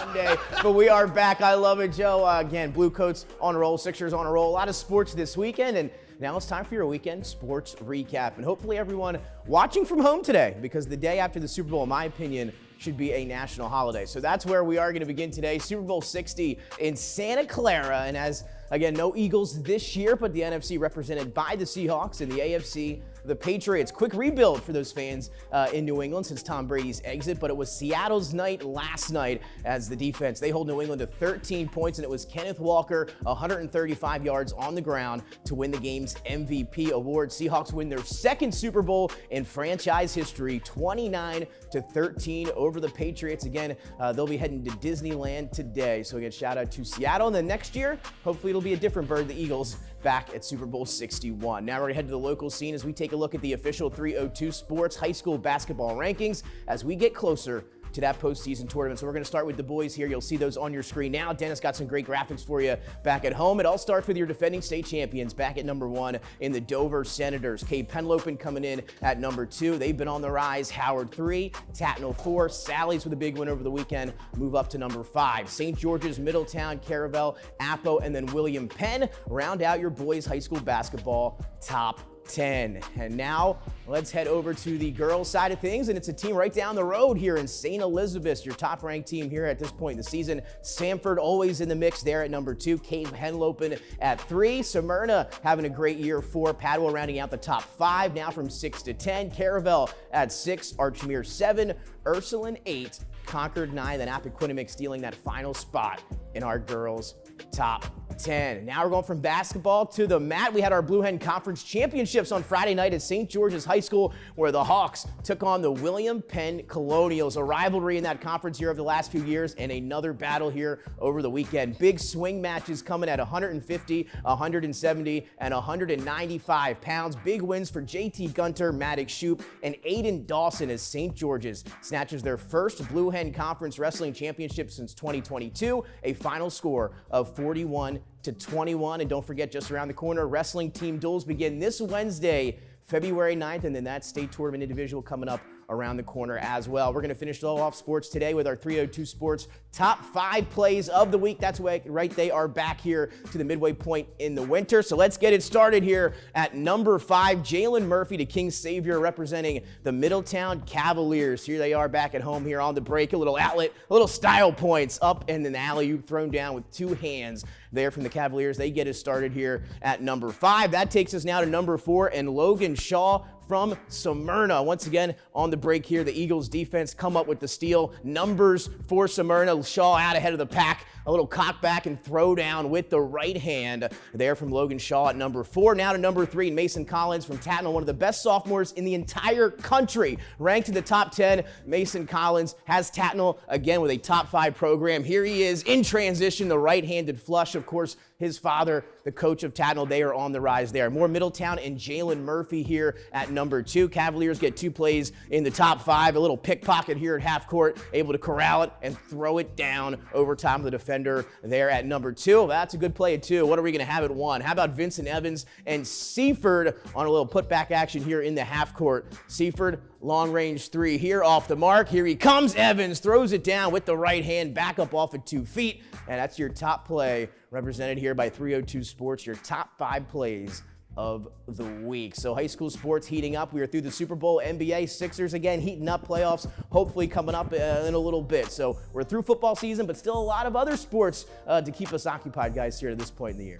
Monday, but we are back. I love it, Joe. Again, Blue Coats on a roll, Sixers on a roll. A lot of sports this weekend, and now it's time for your weekend sports recap. And hopefully everyone watching from home today, because the day after the Super Bowl, in my opinion, should be a national holiday. So that's where we are going to begin today. Super Bowl 60 in Santa Clara. And as, again, no Eagles this year, but the NFC represented by the Seahawks and the AFC, the Patriots. Quick rebuild for those fans in New England since Tom Brady's exit, but it was Seattle's night last night as the defense, they hold New England to 13 points, and it was Kenneth Walker, 135 yards on the ground to win the game's MVP award. Seahawks win their second Super Bowl in franchise history, 29-13 over the Patriots. Again, they'll be heading to Disneyland today. So again, shout out to Seattle. And then next year, hopefully it'll be a different bird, the Eagles, back at Super Bowl 61. Now we're gonna head to the local scene as we take a look at the official 302 Sports high school basketball rankings as we get closer to that postseason tournament. So we're going to start with the boys here. You'll see those on your screen now. Dennis got some great graphics for you back at home. It all starts with your defending state champions back at number 1 in the Dover Senators. Cape Henlopen coming in at number 2. They've been on the rise. Howard 3, Tatnall 4. Sally's with a big win over the weekend. Move up to number 5. St. George's, Middletown, Caravel, Apo, and then William Penn round out your boys high school basketball top 10. And now let's head over to the girls side of things, and it's a team right down the road here in St. Elizabeth, your top ranked team here at this point in the season. Samford always in the mix there at number 2. Cape Henlopen at 3. Smyrna having a great year 4. Padua rounding out the top 5 now from 6 to 10. Caravel at 6. Archmere 7. Ursuline 8. Concord 9. Then Appoquinimink stealing that final spot in our girls top 10. Now we're going from basketball to the mat. We had our Blue Hen Conference Championships on Friday night at St. George's High School, where the Hawks took on the William Penn Colonials. A rivalry in that conference here over the last few years, and another battle here over the weekend. Big swing matches coming at 150, 170, and 195 pounds. Big wins for JT Gunter, Maddox Shoup, and Aiden Dawson as St. George's snatches their first Blue Hen Conference Wrestling Championship since 2022. A final score of 41-21. And don't forget, just around the corner, wrestling team duels begin this Wednesday, February 9th, and then that state tournament individual coming up around the corner as well. We're going to finish it all off sports today with our 302 Sports top 5 plays of the week. That's right, they are back here to the midway point in the winter. So let's get it started here at number 5, Jalen Murphy to King Savior representing the Middletown Cavaliers. Here they are back at home here on the break. A little outlet, a little style points up in the alley-oop thrown down with 2 hands there from the Cavaliers. They get us started here at number 5. That takes us now to number 4 and Logan Shaw from Smyrna. Once again, on the break here, the Eagles defense come up with the steal. Numbers for Smyrna. Shaw out ahead of the pack. A little cock back and throw down with the right hand there from Logan Shaw at number 4. Now to number 3, Mason Collins from Tatnall, one of the best sophomores in the entire country. Ranked in the top 10, Mason Collins has Tatnall again with a top 5 program. Here he is in transition, the right-handed flush. Of course, his father, the coach of Tatnall, they are on the rise there. More Middletown and Jalen Murphy here at number 2. Cavaliers get 2 plays in the top 5. A little pickpocket here at half court, able to corral it and throw it down over top of the defender there at number 2. That's a good play at 2. What are we going to have at 1? How about Vincent Evans and Seaford on a little putback action here in the half court? Seaford, long range 3 here off the mark. Here he comes. Evans throws it down with the right hand, back up off of 2 feet. And that's your top play represented here by 302 Sports, your top 5 plays of the week. So high school sports heating up. We are through the Super Bowl. NBA, Sixers again heating up. Playoffs hopefully coming up in a little bit. So we're through football season, but still a lot of other sports to keep us occupied, guys, here at this point in the year.